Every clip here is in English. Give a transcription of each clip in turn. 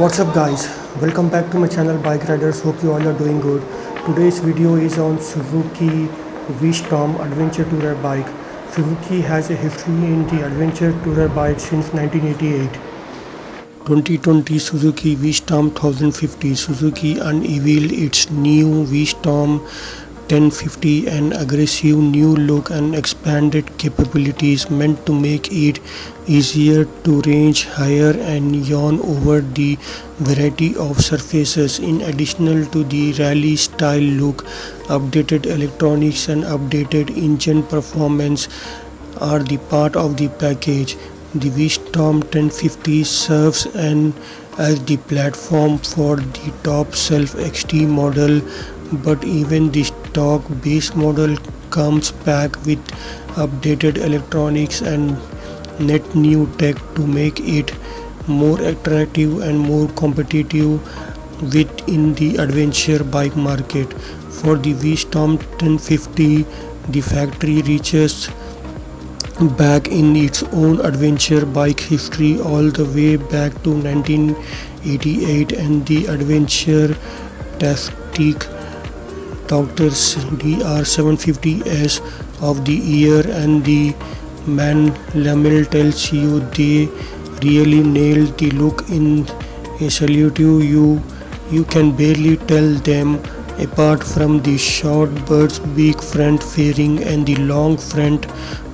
What's up guys, welcome back to my channel Bike Riders. Hope you all are doing good. Today's video is on Suzuki V-Storm adventure tourer bike. Suzuki has a history in the adventure tourer bike since 1988. 2020 Suzuki V-Storm 1050. Suzuki unveiled its new V-Storm 1050, an aggressive new look and expanded capabilities meant to make it easier to range higher and yawn over the variety of surfaces. In addition to the rally style look, updated electronics and updated engine performance are the part of the package. The V-Storm 1050 serves as the platform for the top Self XT model, but even the stock base model comes packed with updated electronics and net new tech to make it more attractive and more competitive within the adventure bike market. For the V-Storm 1050, the factory reaches back in its own adventure bike history all the way back to 1988, and the adventure tastic Doctor's DR750S of the year, and the man Lamel tells you they really nailed the look in a salute you can barely tell them apart from the short bird's beak front fairing and the long front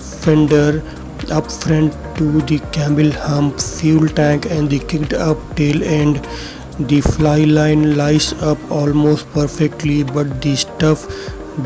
fender up front to the camel hump fuel tank and the kicked up tail end. The fly line lies up almost perfectly, but the stuff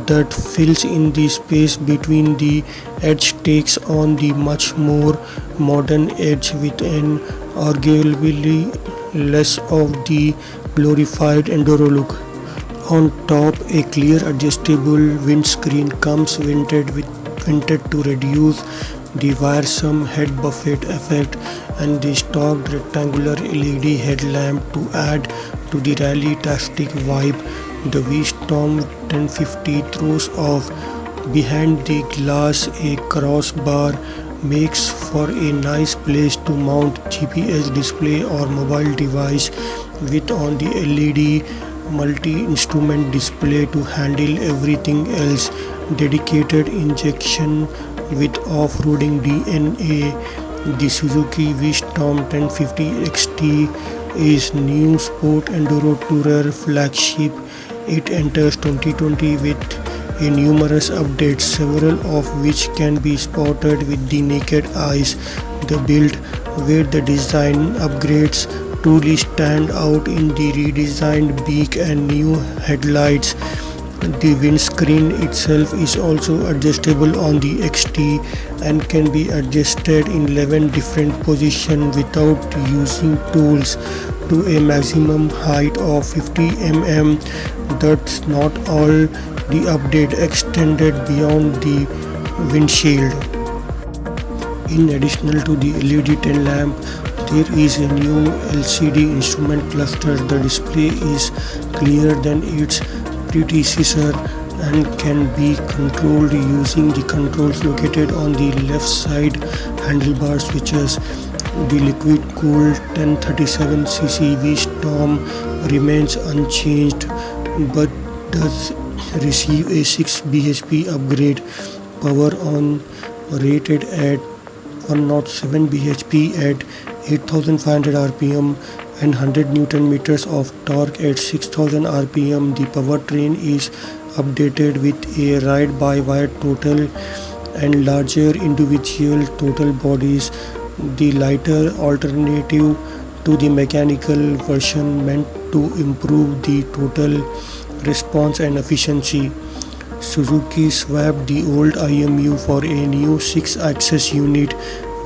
that fills in the space between the edge takes on the much more modern edge with an arguably less of the glorified enduro look. On top, a clear adjustable windscreen comes vented to reduce the wiresome head buffet effect, and the stock rectangular LED headlamp to add to the rally-tastic vibe. The V-Storm 1050 throws off behind the glass a crossbar, makes for a nice place to mount GPS display or mobile device with on the LED multi-instrument display to handle everything else. Dedicated injection with off-roading DNA. The Suzuki V-Storm 1050 XT is new sport enduro tourer flagship. It enters 2020 with a numerous updates, several of which can be spotted with the naked eyes. The build, where the design upgrades truly stand out in the redesigned beak and new headlights. The windscreen itself is also adjustable on the XT and can be adjusted in 11 different positions without using tools to a maximum height of 50 mm. That's not all, the update extended beyond the windshield. In addition to the LED tail lamp, there is a new LCD instrument cluster. The display is clearer than its predecessor and can be controlled using the controls located on the left side handlebar switches. The liquid cooled 1037cc V-Storm remains unchanged but does receive a 6 bhp upgrade. Power on rated at 107 bhp at 8500 rpm and 100 Newton meters of torque at 6000 rpm. The powertrain is updated with a ride-by-wire throttle and larger individual throttle bodies, the lighter alternative to the mechanical version meant to improve the throttle response and efficiency. Suzuki swapped the old IMU for a new 6-axis unit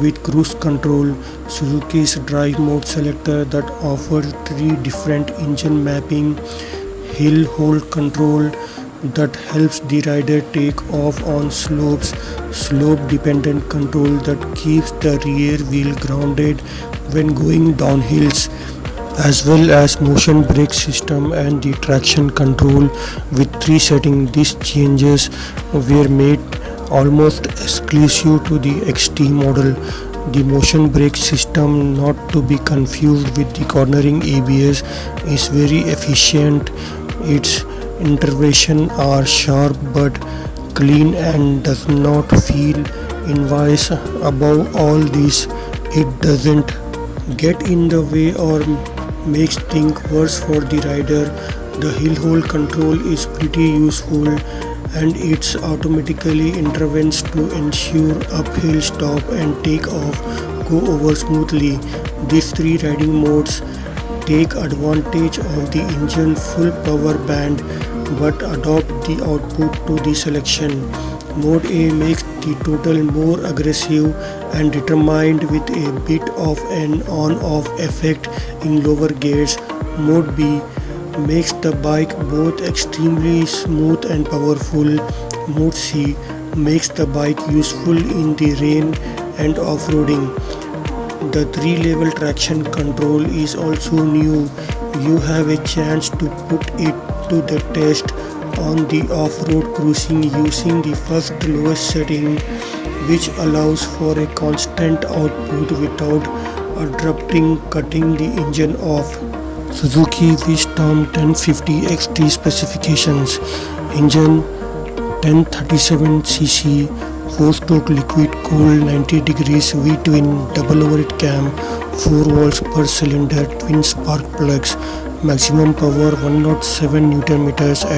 with cruise control. Suzuki's drive mode selector that offers 3 different engine mapping, hill hold control that helps the rider take off on slopes, slope dependent control that keeps the rear wheel grounded when going down hills, as well as motion brake system and the traction control with 3 settings. These changes were made almost exclusive to the XT model. The motion brake system, not to be confused with the cornering ABS, is very efficient. Its interventions are sharp but clean and does not feel invasive. Above all this, it doesn't get in the way or makes things worse for the rider. The hill hold control is pretty useful and it's automatically intervenes to ensure uphill stop and take off go over smoothly. These three riding modes take advantage of the engine full power band but adapt the output to the selection. Mode A makes the throttle more aggressive and determined with a bit of an on-off effect in lower gears. Mode B makes the bike both extremely smooth and powerful. Mode C makes the bike useful in the rain and off-roading. The 3-level traction control is also new. You have a chance to put it to the test on the off-road cruising using the first lowest setting, which allows for a constant output without abruptly cutting the engine off. Suzuki V-Storm 1050 XT specifications: engine 1037cc, 4-stroke liquid cooled 90 degrees V-twin double overhead cam, 4 volts per cylinder, twin spark plugs, maximum power 107 Nm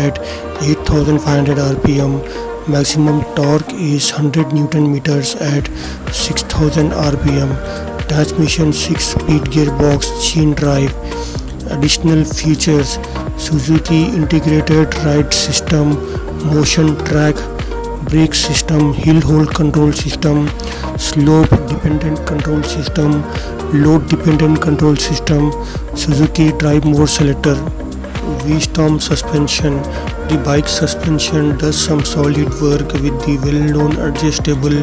at 8500 rpm, maximum torque is 100 Nm at 6000 rpm, transmission 6-speed gearbox, chain drive. Additional features: Suzuki integrated ride system, motion track, brake system, hill hold control system, slope dependent control system, load dependent control system, Suzuki drive mode selector. V-Storm suspension. The bike suspension does some solid work with the well-known adjustable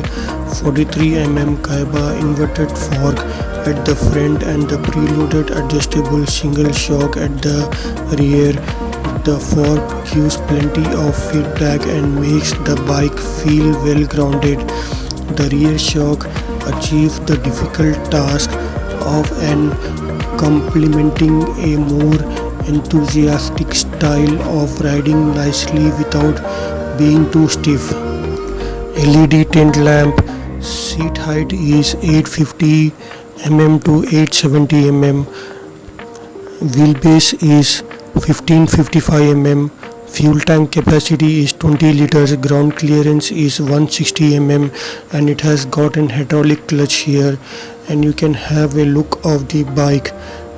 43mm Kaiba inverted fork at the front and the preloaded adjustable single shock at the rear. The fork gives plenty of feedback and makes the bike feel well grounded. The rear shock achieves the difficult task of complementing a more enthusiastic style of riding nicely without being too stiff. LED tent lamp. Seat height is 850 mm to 870 mm. Wheelbase is 1555 mm. Fuel tank capacity is 20 liters. Ground clearance is 160 mm and it has got an hydraulic clutch here, and you can have a look of the bike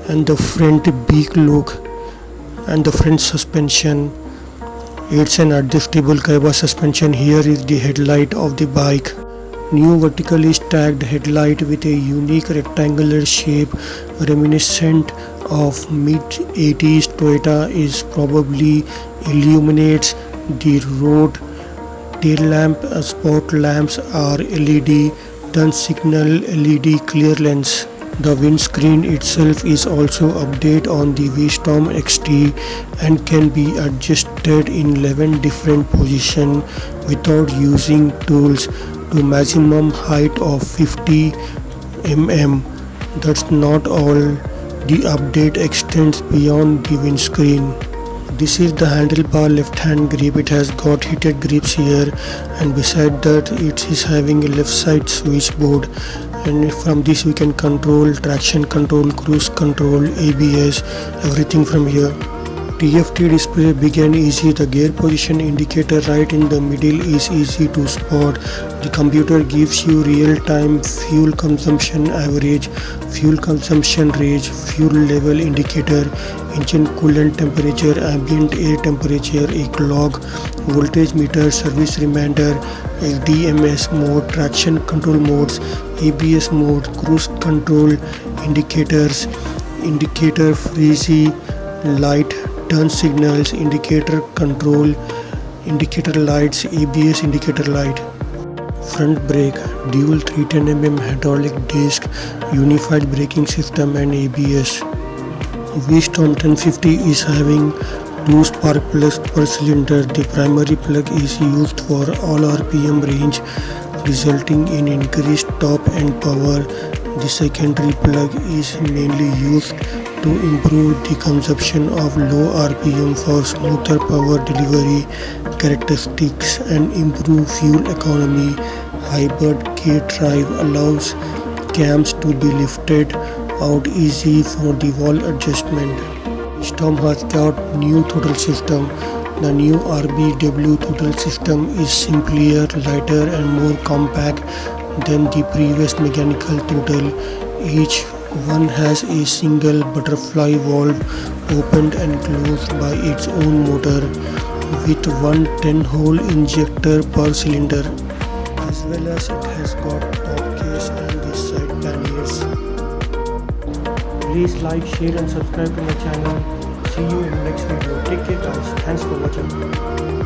and the front beak look and the front suspension. It's an adjustable Kaiba suspension. Here is the headlight of the bike. New vertically stacked headlight with a unique rectangular shape reminiscent of mid-80s Toyota is probably illuminates the road. Tail lamp spot lamps are LED, turn signal LED clear lens. The windscreen itself is also updated on the V-Storm XT and can be adjusted in 11 different positions without using tools to maximum height of 50 mm. That's not all. The update extends beyond the windscreen. This is the handlebar left hand grip. It has got heated grips here, and beside that it is having a left side switchboard, and from this we can control traction control, cruise control, ABS, everything from here. TFT display big and easy. The gear position indicator right in the middle is easy to spot. The computer gives you real-time fuel consumption average, fuel consumption range, fuel level indicator, engine coolant temperature, ambient air temperature, a clock, voltage meter, service reminder, DMS mode, traction control modes, ABS mode, cruise control indicators, indicator freeze light, turn signals, indicator control, indicator lights, ABS indicator light. Front brake, dual 310mm hydraulic disc, unified braking system and ABS. V-Storm 1050 is having 2 spark plugs per cylinder. The primary plug is used for all RPM range. resulting in increased top end power. The secondary plug is mainly used to improve the consumption of low RPM for smoother power delivery characteristics and improve fuel economy. Hybrid gear drive allows cams to be lifted out easy for the wall adjustment. Storm has got new throttle system. The new RBW throttle system is simpler, lighter and more compact than the previous mechanical throttle. Each one has a single butterfly valve opened and closed by its own motor with one 10-hole injector per cylinder, as well as it has got top case and the side panniers. Please like, share and subscribe to my channel. See you in the next video. Take care guys. Thanks for watching.